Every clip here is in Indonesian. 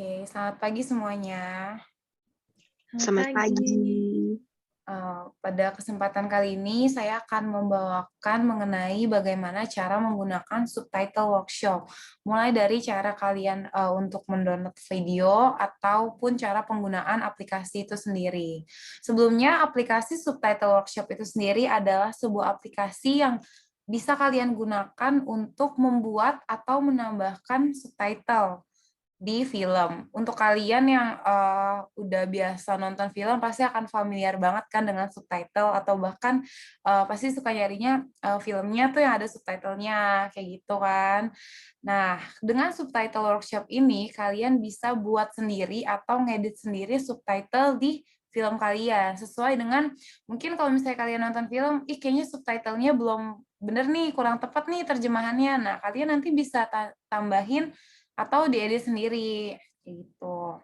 Selamat pagi semuanya. Selamat pagi. Pada kesempatan kali ini saya akan membawakan mengenai bagaimana cara menggunakan subtitle workshop. Mulai dari cara kalian untuk mendownload video ataupun cara penggunaan aplikasi itu sendiri. Sebelumnya, aplikasi subtitle workshop itu sendiri adalah sebuah aplikasi yang bisa kalian gunakan untuk membuat atau menambahkan subtitle di film. Untuk kalian yang udah biasa nonton film pasti akan familiar banget kan dengan subtitle atau bahkan pasti suka nyarinya filmnya tuh yang ada subtitlenya kayak gitu kan. Nah, dengan subtitle workshop ini kalian bisa buat sendiri atau ngedit sendiri subtitle di film kalian sesuai dengan mungkin kalau misalnya kalian nonton film, kayaknya subtitlenya belum bener nih, kurang tepat nih terjemahannya. Nah, kalian nanti bisa tambahin atau diedit sendiri gitu.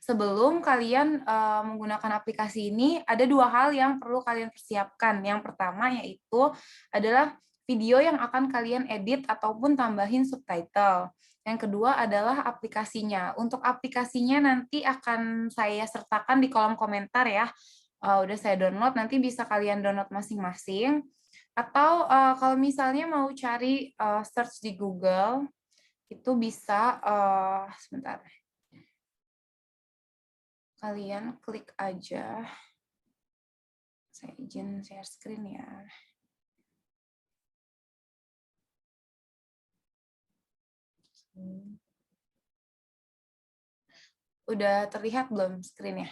Sebelum kalian menggunakan aplikasi ini, ada dua hal yang perlu kalian persiapkan. Yang pertama yaitu adalah video yang akan kalian edit ataupun tambahin subtitle. Yang kedua adalah aplikasinya. Untuk aplikasinya nanti akan saya sertakan di kolom komentar ya. Udah saya download, nanti bisa kalian download masing-masing. Atau kalau misalnya mau cari search di Google, itu bisa sebentar, kalian klik aja, saya izin share screen ya. Udah terlihat belum screen-nya?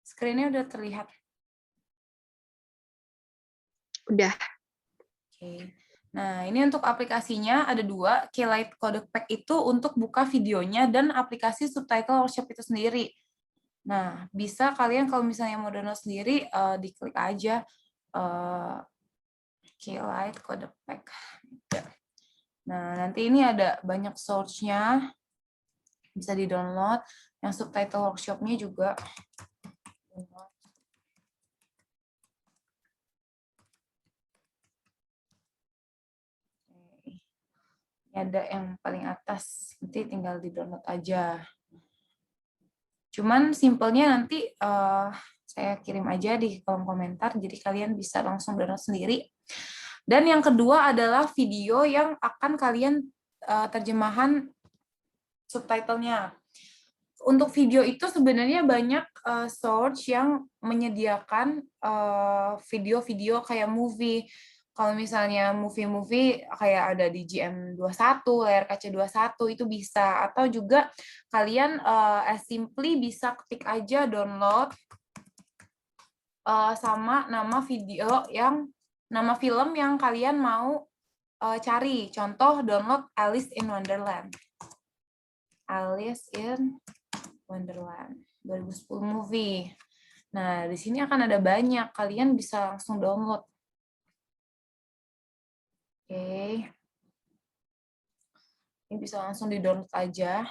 Screen-nya udah terlihat? Udah. Oke. Nah, ini untuk aplikasinya ada dua. Keylight Codec itu untuk buka videonya dan aplikasi subtitle workshop itu sendiri. Nah, bisa kalian kalau misalnya mau download sendiri, diklik aja Keylight Codec. Nah, nanti ini ada banyak source-nya, bisa di-download. Yang subtitle workshop-nya juga. Ini ada yang paling atas, nanti tinggal di-download aja. Cuman simpelnya nanti saya kirim aja di kolom komentar, jadi kalian bisa langsung download sendiri. Dan yang kedua adalah video yang akan kalian terjemahan subtitlenya. Untuk video itu sebenarnya banyak source yang menyediakan video-video kayak movie. Kalau misalnya movie-movie kayak ada di GM21, layar kaca 21 itu bisa. Atau juga kalian as simply bisa ketik aja download sama nama film yang kalian mau cari. Contoh download Alice in Wonderland. Alice in Wonderland 2010 movie. Nah, di sini akan ada banyak. Kalian bisa langsung download. Oke. Ini bisa langsung di-download aja.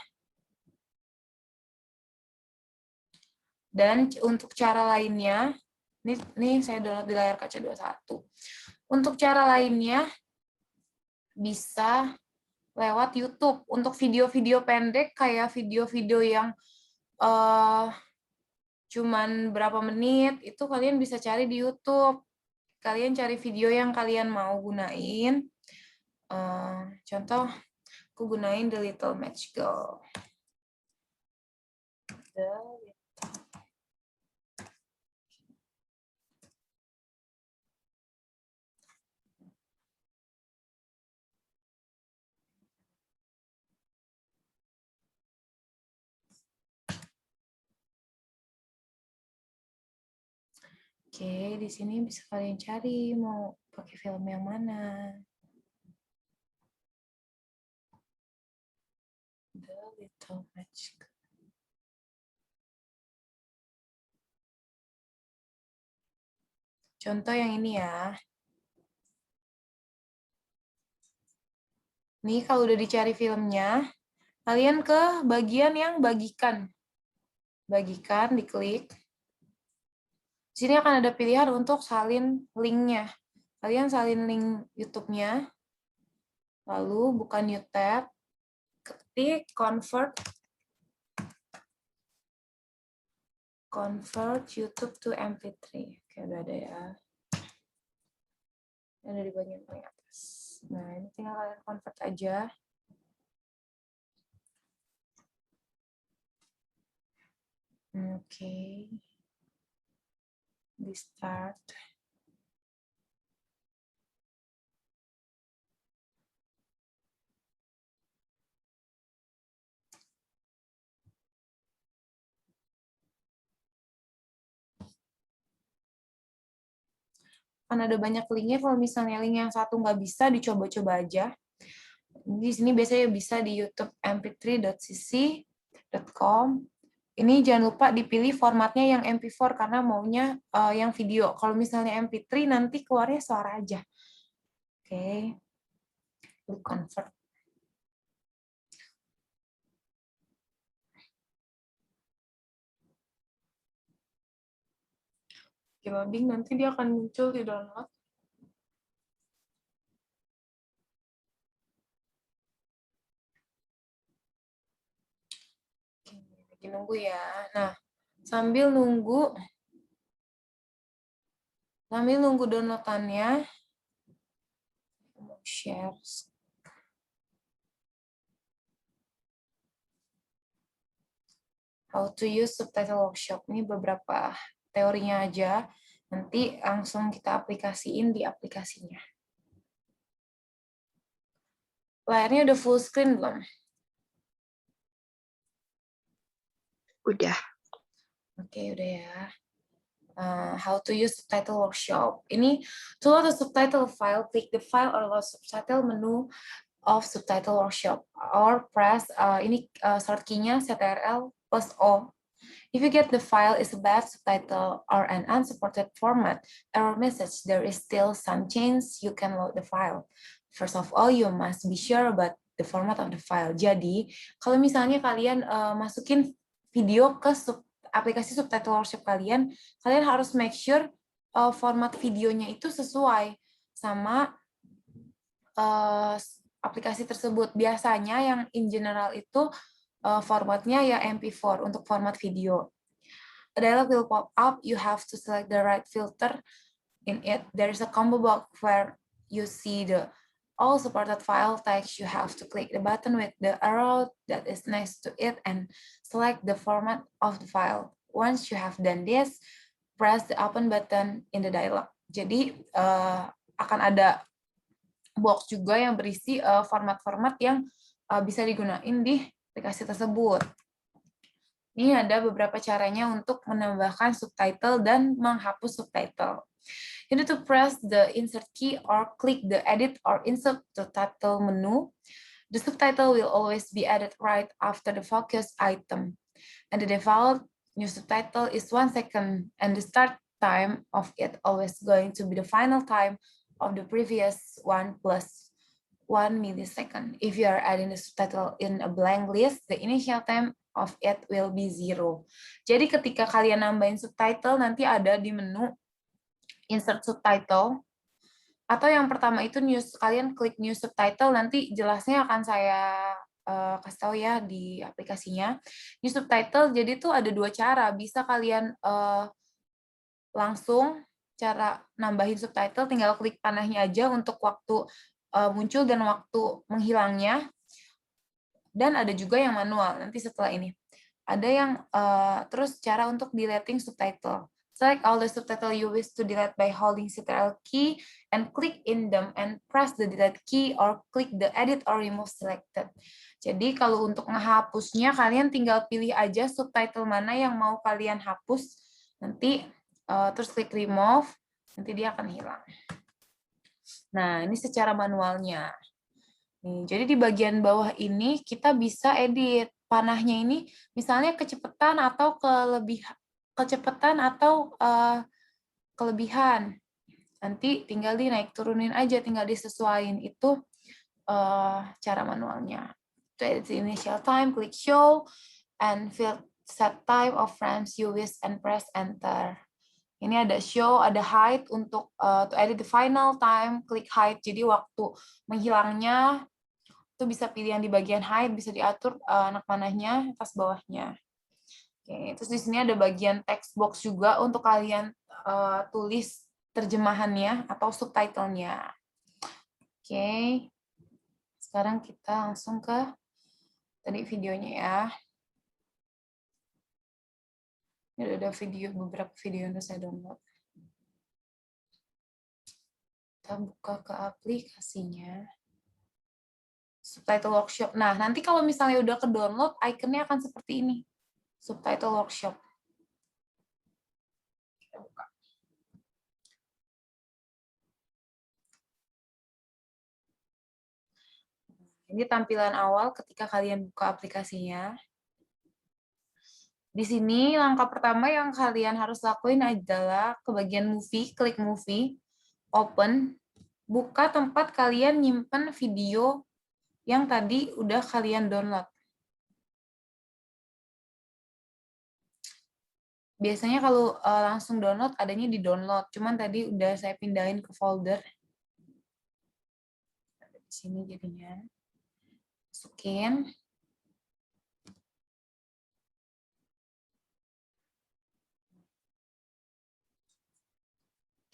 Dan untuk cara lainnya, ini saya download di layar kaca 21. Untuk cara lainnya, bisa lewat YouTube. Untuk video-video pendek, kayak video-video yang cuman berapa menit, itu kalian bisa cari di YouTube. Kalian cari video yang kalian mau gunain. Contoh, aku gunain The Little Match Girl. Oke, di sini bisa kalian cari mau pakai film yang mana. The Little Match Girl. Contoh yang ini ya. Nih kalau udah dicari filmnya, kalian ke bagian yang bagikan. Bagikan, diklik. Di sini akan ada pilihan untuk salin linknya. Kalian salin link YouTube-nya, lalu buka new tab, ketik convert YouTube to MP3. Oke, udah ada ya. Ada di bagian paling atas. Nah, ini tinggal kalian convert aja. Oke. Di start. Kan ada banyak linknya, kalau misalnya link yang satu nggak bisa, dicoba-coba aja. Di sini biasanya bisa di YouTube mp3.cc.com. Ini jangan lupa dipilih formatnya yang MP4 karena maunya yang video. Kalau misalnya MP3 nanti keluarnya suara aja. Oke. Klik convert. Oke, loading nanti dia akan muncul di download. Oke, lagi nunggu ya. Nah, sambil nunggu downloadannya, mau share. How to use subtitle workshop. Ini beberapa teorinya aja. Nanti langsung kita aplikasiin di aplikasinya. Layarnya udah full screen belum? Udah. Oke, udah ya. How to use subtitle workshop. Ini to load the subtitle file, click the file or load subtitle menu of subtitle workshop or press ini short key-nya Ctrl plus O. If you get the file is a bad subtitle or an unsupported format, error message, there is still some chance you can load the file. First of all, you must be sure about the format of the file. Jadi, kalau misalnya kalian masukin video ke aplikasi subtitle workshop kalian harus make sure format videonya itu sesuai sama aplikasi tersebut. Biasanya yang in general itu formatnya ya MP4 untuk format video. A dialog will pop up. You have to select the right filter in it. There is a combo box where you see the all supported file text. You have to click the button with the arrow that is next to it and select the format of the file. Once you have done this, press the open button in the dialog. Jadi akan ada box juga yang berisi format-format yang bisa digunain di aplikasi tersebut. Ini ada beberapa caranya untuk menambahkan subtitle dan menghapus subtitle. You need to press the insert key or click the edit or insert subtitle menu. The subtitle will always be added right after the focus item. And the default new subtitle is 1 second, and the start time of it always going to be the final time of the previous one plus 1 millisecond. If you are adding the subtitle in a blank list, the initial time of it will be 0. Jadi ketika kalian nambahin subtitle, nanti ada di menu insert subtitle, atau yang pertama itu kalian klik new subtitle, nanti jelasnya akan saya kasih tahu ya di aplikasinya. New subtitle, jadi tuh ada dua cara. Bisa kalian langsung cara nambahin subtitle, tinggal klik panahnya aja untuk waktu muncul dan waktu menghilangnya. Dan ada juga yang manual, nanti setelah ini. Ada yang terus cara untuk deleting subtitle. Select all the subtitle you wish to delete by holding Ctrl key and click in them and press the delete key or click the edit or remove selected. Jadi kalau untuk ngehapusnya kalian tinggal pilih aja subtitle mana yang mau kalian hapus. Nanti terus klik remove, nanti dia akan hilang. Nah, ini secara manualnya. Nih, jadi di bagian bawah ini kita bisa edit panahnya ini, misalnya kecepatan atau kelebihan. Nanti tinggal naik turunin aja, tinggal disesuaikan. Itu cara manualnya. To edit the initial time, click show and fill set time of frames you wish and press enter. Ini ada show, ada hide untuk to edit the final time, klik hide. Jadi waktu menghilangnya itu bisa pilih yang di bagian hide, bisa diatur anak panahnya, atas bawahnya. Oke, terus di sini ada bagian text box juga untuk kalian tulis terjemahannya atau subtitlenya. Oke, sekarang kita langsung ke tadi videonya ya. Ini ada beberapa video yang saya download. Kita buka ke aplikasinya. Subtitle workshop. Nah, nanti kalau misalnya udah ke download, ikonnya akan seperti ini. Subtitle workshop. Kita buka. Ini tampilan awal ketika kalian buka aplikasinya. Di sini langkah pertama yang kalian harus lakuin adalah ke bagian movie, klik movie, open, buka tempat kalian nyimpen video yang tadi udah kalian download. Biasanya kalau langsung download adanya di download, cuman tadi udah saya pindahin ke folder. Di sini jadinya. Masukin.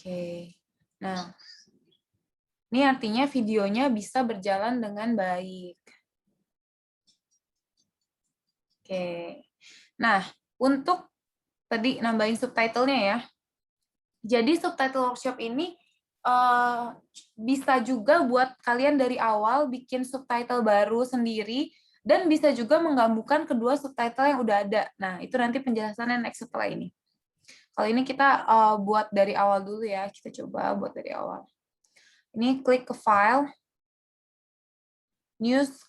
Oke, nah ini artinya videonya bisa berjalan dengan baik. Oke, nah untuk tadi nambahin subtitlenya ya. Jadi subtitle workshop ini bisa juga buat kalian dari awal bikin subtitle baru sendiri dan bisa juga menggabungkan kedua subtitle yang udah ada. Nah itu nanti penjelasannya next setelah ini. Kalau ini kita buat dari awal dulu ya, kita coba buat dari awal. Ini klik ke file,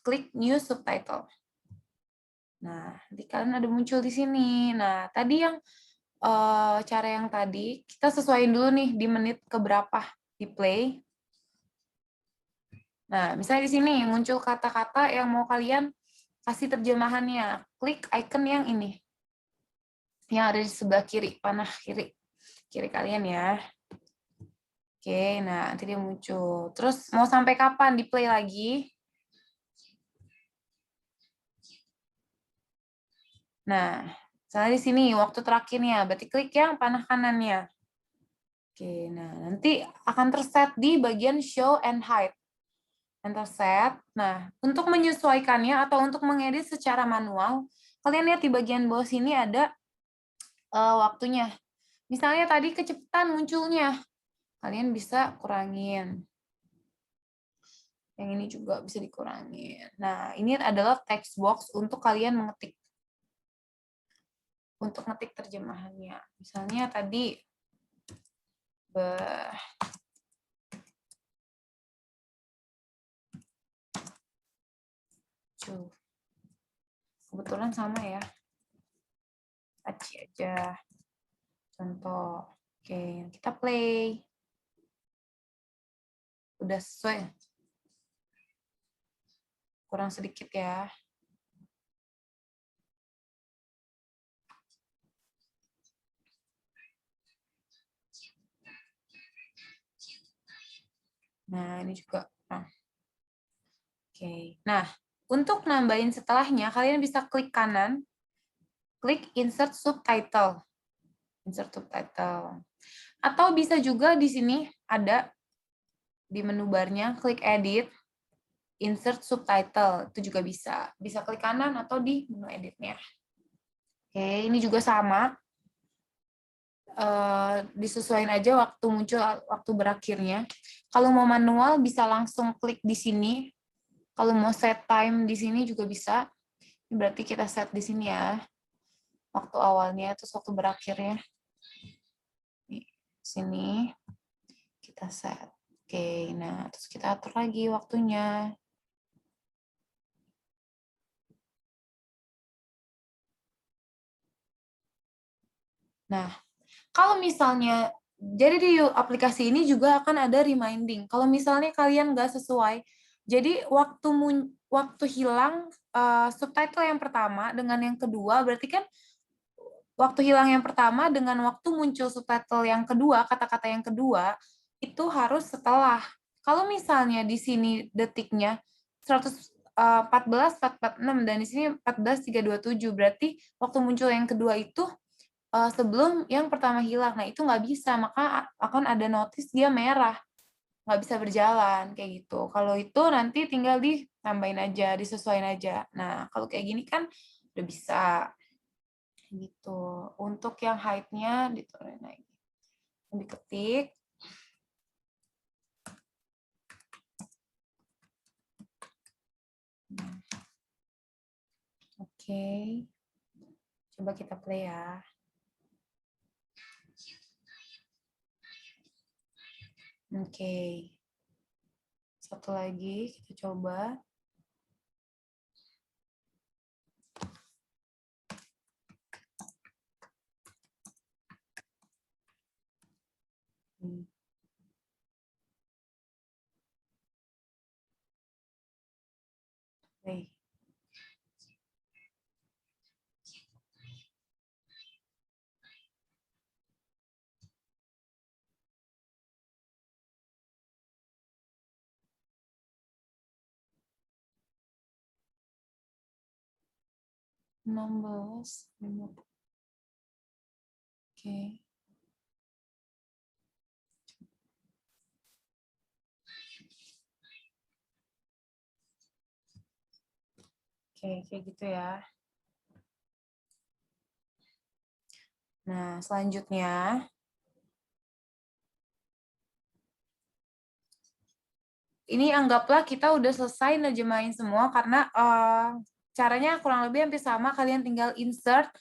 klik new subtitle. Nah, nanti kalian ada muncul di sini. Nah, tadi yang cara yang tadi, kita sesuaiin dulu nih di menit keberapa di play. Nah, misalnya di sini muncul kata-kata yang mau kalian kasih terjemahannya. Klik icon yang ini. Yang ada di sebelah kiri, panah kiri. Kiri kalian ya. Oke, nah nanti dia muncul. Terus mau sampai kapan di play lagi? Nah, misalnya di sini waktu terakhirnya, berarti klik yang panah kanannya. Oke, nah nanti akan terset di bagian show and hide. Enter set. Nah, untuk menyesuaikannya atau untuk mengedit secara manual, kalian lihat di bagian bawah sini ada waktunya. Misalnya tadi kecepatan munculnya, kalian bisa kurangin. Yang ini juga bisa dikurangin. Nah, ini adalah text box untuk kalian mengetik. Untuk ngetik terjemahannya. Misalnya tadi kebetulan sama ya. Aci aja. Contoh. Oke, kita play. Udah sesuai. Kurang sedikit ya. Nah, ini juga. Oke. Nah, untuk nambahin setelahnya, kalian bisa klik kanan, klik insert subtitle. Insert subtitle. Atau bisa juga di sini ada di menu barnya, klik edit, insert subtitle. Itu juga bisa. Bisa klik kanan atau di menu editnya. Oke, ini juga sama. Disesuaikan aja waktu muncul, waktu berakhirnya. Kalau mau manual bisa langsung klik di sini. Kalau mau set time di sini juga bisa. Berarti kita set di sini ya. Waktu awalnya terus waktu berakhirnya. Di sini kita set. Oke, nah terus kita atur lagi waktunya. Nah, kalau misalnya, jadi di aplikasi ini juga akan ada reminding. Kalau misalnya kalian nggak sesuai, jadi waktu hilang subtitle yang pertama dengan yang kedua, berarti kan waktu hilang yang pertama dengan waktu muncul subtitle yang kedua, kata-kata yang kedua, itu harus setelah. Kalau misalnya di sini detiknya 114, 446 dan di sini 14.327, berarti waktu muncul yang kedua itu sebelum yang pertama hilang. Nah, itu nggak bisa, maka akan ada notice dia merah, nggak bisa berjalan, kayak gitu. Kalau itu nanti tinggal ditambahin aja, disesuaikan aja. Nah, kalau kayak gini kan udah bisa. Gitu. Untuk yang height-nya diturunin lagi. Diketik. Oke. Coba kita play ya. Oke. Satu lagi kita coba. Play. Numbers. Oke. Oke, kayak gitu ya. Nah, selanjutnya ini anggaplah kita udah selesai nerjemahin semua karena caranya kurang lebih hampir sama. Kalian tinggal insert,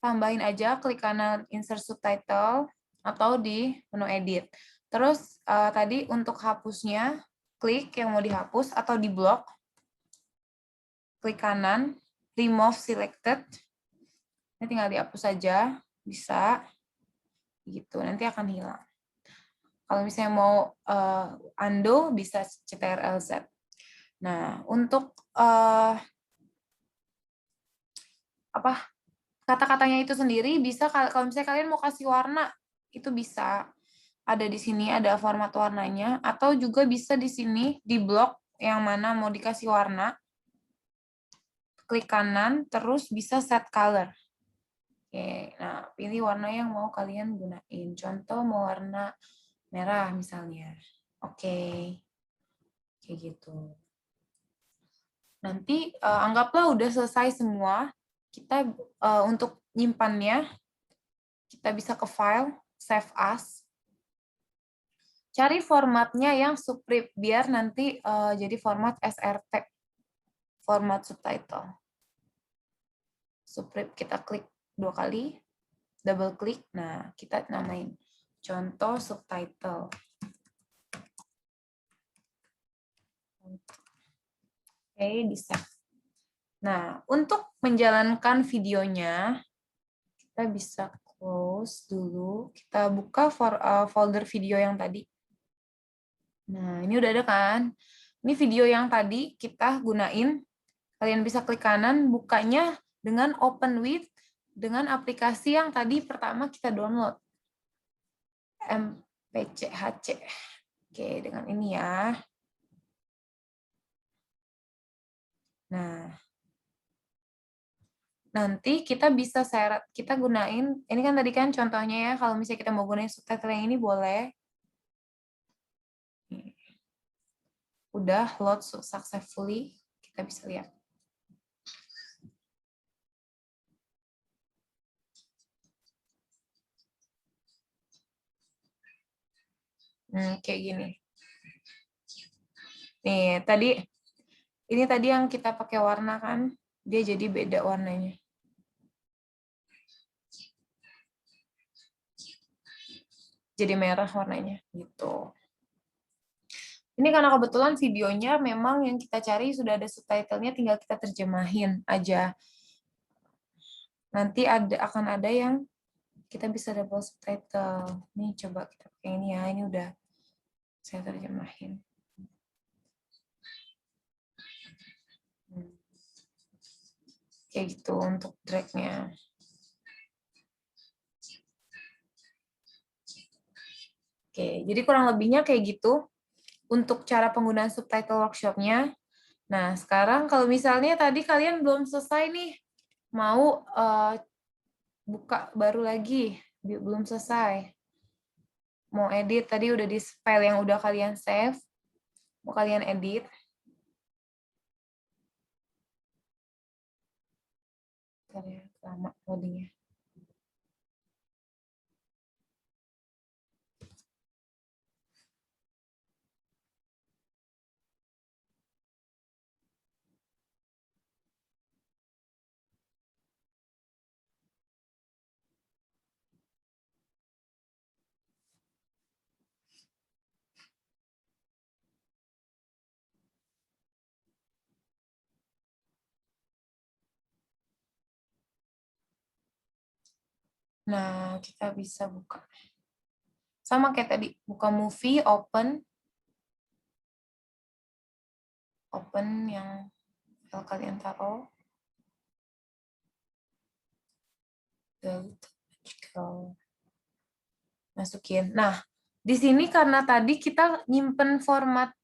tambahin aja klik kanan insert subtitle atau di menu edit. Terus tadi untuk hapusnya, klik yang mau dihapus atau di blok, klik kanan, remove selected. Ini tinggal dihapus saja, bisa gitu. Nanti akan hilang. Kalau misalnya mau undo, bisa Ctrl+Z. Nah, untuk apa kata-katanya itu sendiri bisa kalau misalnya kalian mau kasih warna, itu bisa ada di sini, ada format warnanya, atau juga bisa di sini di blok yang mana mau dikasih warna, klik kanan, terus bisa set color. Oke, nah pilih warna yang mau kalian gunain. Contoh mau warna merah misalnya. Oke, kayak gitu. Nanti anggaplah udah selesai semua. Kita untuk nyimpannya, kita bisa ke file, save as. Cari formatnya yang subscript biar nanti jadi format SRT, format subtitle. Subscript kita klik 2 kali, double klik. Nah, kita namain contoh subtitle. Oke, di save. Nah, untuk menjalankan videonya, kita bisa close dulu. Kita buka folder video yang tadi. Nah, ini udah ada kan? Ini video yang tadi kita gunain. Kalian bisa klik kanan, bukanya dengan open with, dengan aplikasi yang tadi pertama kita download. MPCHC. Oke, dengan ini ya. Nah, nanti kita bisa seret, kita gunain, ini kan tadi kan contohnya ya, kalau misalnya kita mau gunain subtitle yang ini boleh. Udah load successfully, kita bisa lihat. Kayak gini. Nih, ini tadi yang kita pakai warna kan, dia jadi beda warnanya. Jadi merah warnanya, gitu. Ini karena kebetulan videonya memang yang kita cari sudah ada subtitlenya, tinggal kita terjemahin aja. Nanti akan ada yang kita bisa double subtitle. Nih coba kita pakai ini ya, ini udah saya terjemahin. Kayak gitu untuk drag-nya. Oke, jadi kurang lebihnya kayak gitu untuk cara penggunaan subtitle workshop-nya. Nah, sekarang kalau misalnya tadi kalian belum selesai nih, mau buka baru lagi, belum selesai. Mau edit, tadi udah di file yang udah kalian save, mau kalian edit. Bentar ya, lama loadingnya. Nah, kita bisa buka. Sama kayak tadi, buka movie, open yang file kalian taruh. Masukin. Nah, di sini karena tadi kita nyimpen format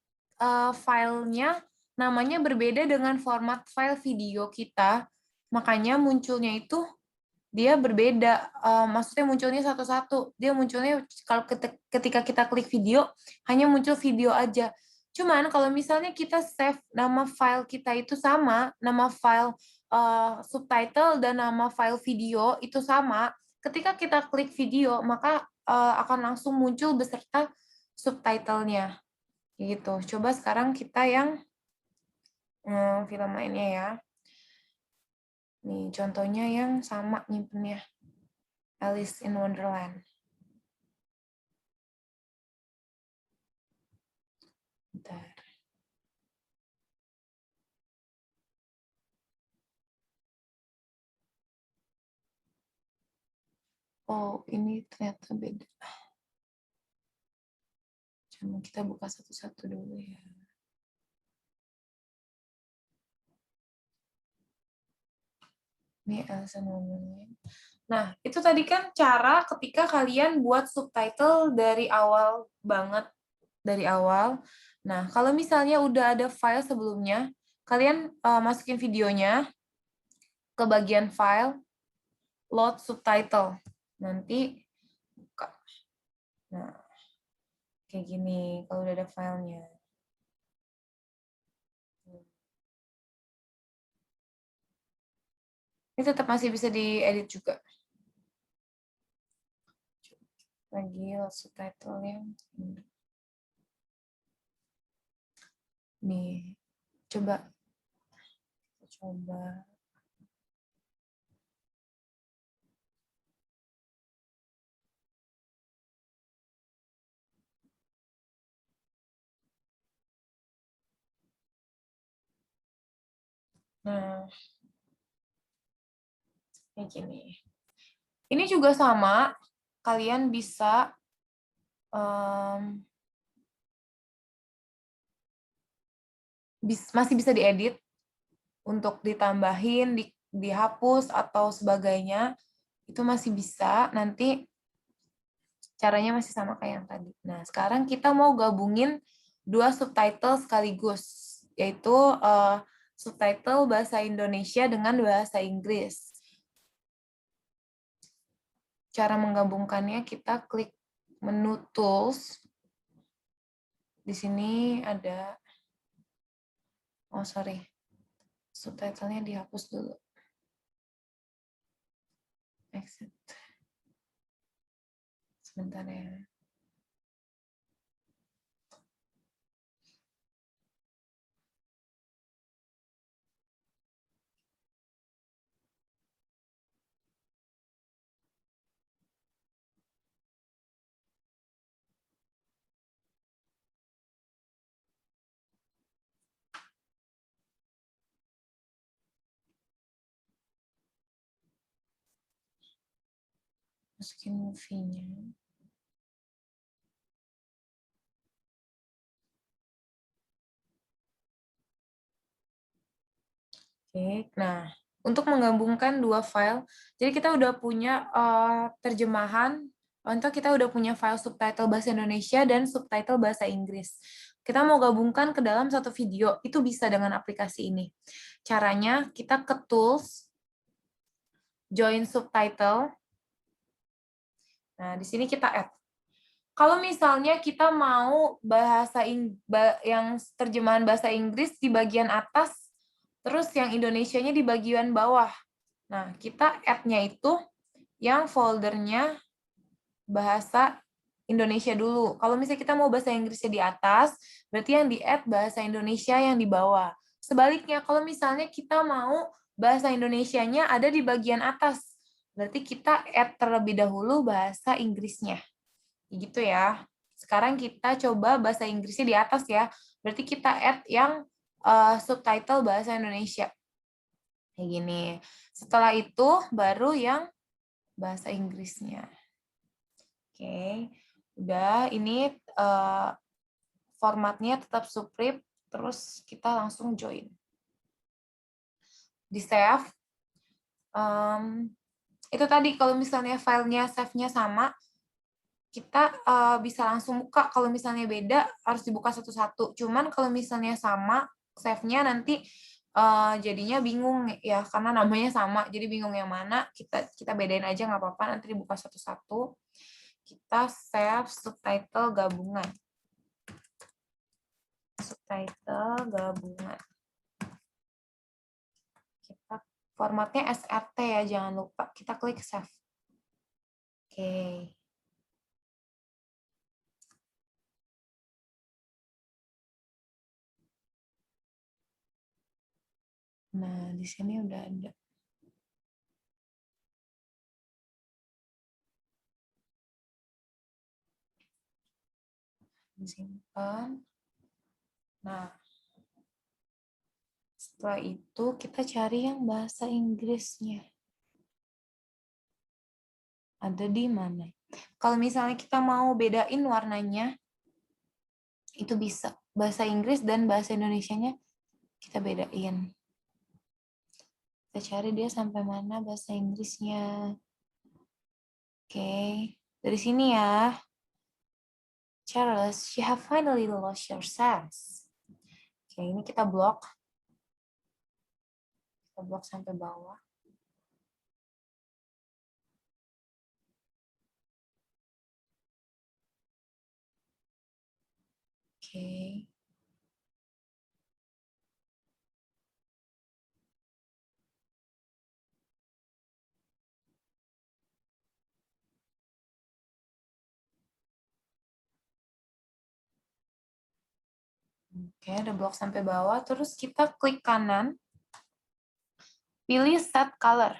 filenya namanya berbeda dengan format file video kita, makanya munculnya itu dia berbeda. Maksudnya munculnya satu-satu. Dia munculnya kalau ketika kita klik video hanya muncul video aja. Cuman kalau misalnya kita save nama file kita itu sama, nama file subtitle dan nama file video itu sama, ketika kita klik video maka akan langsung muncul beserta subtitlenya. Gitu. Coba sekarang kita yang film lainnya ya. Nih, contohnya yang sama nyimpennya. Alice in Wonderland. Bentar. Oh, ini ternyata beda. Coba kita buka satu-satu dulu ya. Ini Alice in Wonderland. Nah, itu tadi kan cara ketika kalian buat subtitle dari awal banget, dari awal. Nah, kalau misalnya udah ada file sebelumnya, kalian masukin videonya ke bagian file, load subtitle. Nanti buka. Nah, kayak gini kalau udah ada filenya. Ini tetap masih bisa diedit juga. Lagi load subtitle-nya. Nih, coba. Nah, kayak gini. Ini juga sama, kalian bisa masih bisa diedit untuk ditambahin, dihapus atau sebagainya. Itu masih bisa. Nanti caranya masih sama kayak yang tadi. Nah, sekarang kita mau gabungin dua subtitle sekaligus, yaitu subtitle bahasa Indonesia dengan bahasa Inggris. Cara menggabungkannya kita klik menu Tools. Di sini ada, oh sorry, subtitlenya dihapus dulu. Exit. Sebentar ya. Masukin movie-nya. Oke, nah untuk menggabungkan dua file, jadi kita udah punya terjemahan Untuk kita udah punya file subtitle bahasa Indonesia dan subtitle bahasa Inggris. Kita mau gabungkan ke dalam satu video, itu bisa dengan aplikasi ini. Caranya, kita ke Tools, Join Subtitle. Nah, di sini kita add. Kalau misalnya kita mau yang terjemahan bahasa Inggris di bagian atas, terus yang Indonesianya di bagian bawah. Nah, kita add-nya itu yang foldernya bahasa Indonesia dulu. Kalau misalnya kita mau bahasa Inggrisnya di atas, berarti yang di-add bahasa Indonesia yang di bawah. Sebaliknya, kalau misalnya kita mau bahasa Indonesianya ada di bagian atas, berarti kita add terlebih dahulu bahasa Inggrisnya. Gitu ya. Sekarang kita coba bahasa Inggrisnya di atas ya. Berarti kita add yang subtitle bahasa Indonesia. Kayak gini. Setelah itu baru yang bahasa Inggrisnya. Oke, udah ini formatnya tetap Supreme, terus kita langsung join. Di save. Itu tadi kalau misalnya filenya save-nya sama, kita bisa langsung buka. Kalau misalnya beda, harus dibuka satu-satu. Cuman kalau misalnya sama, save-nya nanti jadinya bingung ya, karena namanya sama. Jadi bingung yang mana, kita bedain aja nggak apa-apa, nanti dibuka satu-satu. Kita save subtitle gabungan. Subtitle gabungan. Kita formatnya SRT ya, jangan lupa. Kita klik save. Oke. Nah, di sini udah ada. Disimpan. Nah, setelah itu kita cari yang bahasa Inggrisnya. Ada di mana? Kalau misalnya kita mau bedain warnanya, itu bisa. Bahasa Inggris dan bahasa Indonesianya kita bedain. Kita cari dia sampai mana bahasa Inggrisnya. Oke, dari sini ya. Charles, you have finally lost your sense. Oke, ini kita blok. Kita blok sampai bawah. Oke. Oke, ada blok sampai bawah. Terus kita klik kanan. Pilih set color.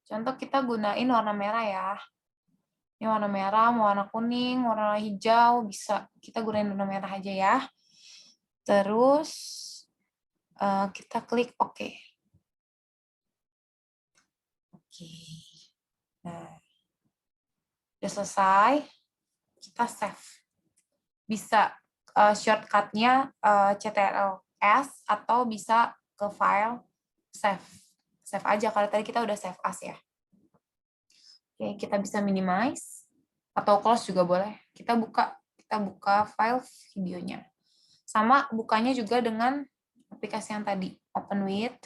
Contoh kita gunain warna merah ya. Ini warna merah, mau warna kuning, warna hijau, bisa. Kita gunain warna merah aja ya. Terus kita klik OK. Oke. Nah, udah selesai. Kita save. Bisa shortcut-nya Ctrl+S atau bisa ke file save. Save aja, kalau tadi kita udah save as ya. Oke, kita bisa minimize atau close juga boleh. Kita buka file videonya. Sama bukanya juga dengan aplikasi yang tadi, open with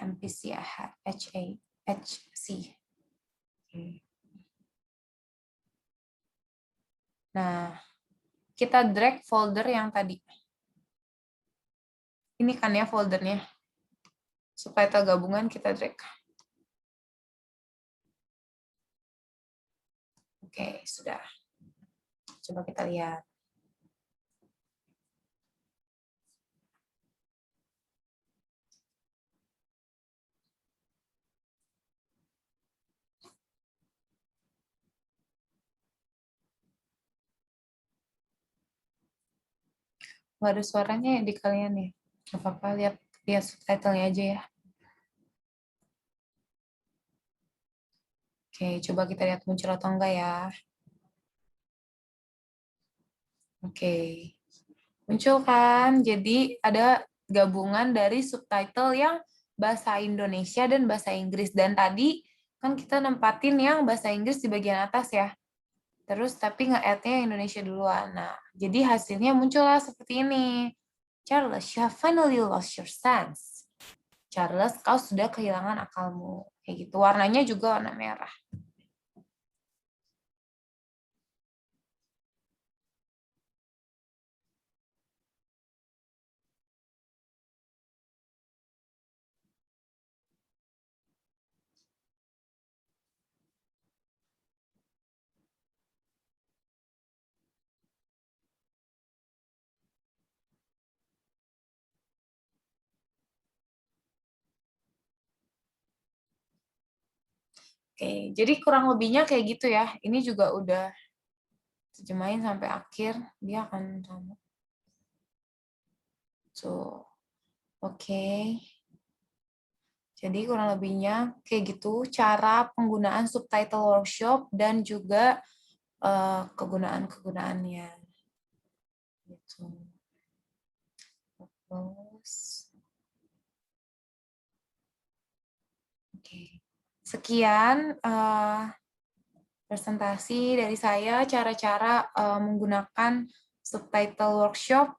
MPC HC. Nah, kita drag folder yang tadi. Ini kan ya foldernya. Subtitle gabungan kita drag. Oke, sudah. Coba kita lihat. Nggak ada suaranya ya di kalian ya? Nggak apa-apa, lihat subtitlenya aja ya. Oke, coba kita lihat muncul atau enggak ya. Oke. Muncul kan? Jadi ada gabungan dari subtitle yang bahasa Indonesia dan bahasa Inggris. Dan tadi kan kita nempatin yang bahasa Inggris di bagian atas ya. Terus tapi nge-add-nya Indonesia duluan. Nah, jadi hasilnya muncullah seperti ini. Charles, you have finally lost your sense. Charles, kau sudah kehilangan akalmu. Kayak gitu. Warnanya juga warna merah. Oke, jadi kurang lebihnya kayak gitu ya. Ini juga udah terjemahin sampai akhir, dia akan sama. So, oke. Jadi kurang lebihnya kayak gitu cara penggunaan subtitle workshop dan juga kegunaan-kegunaannya. Gitu. Terus, oke. Sekian presentasi dari saya cara-cara menggunakan subtitle workshop.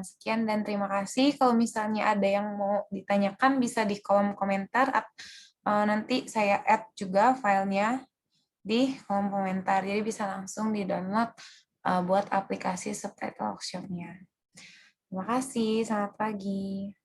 Sekian dan terima kasih. Kalau misalnya ada yang mau ditanyakan bisa di kolom komentar. Nanti saya add juga filenya di kolom komentar. Jadi bisa langsung di-download buat aplikasi subtitle workshop-nya. Terima kasih. Selamat pagi.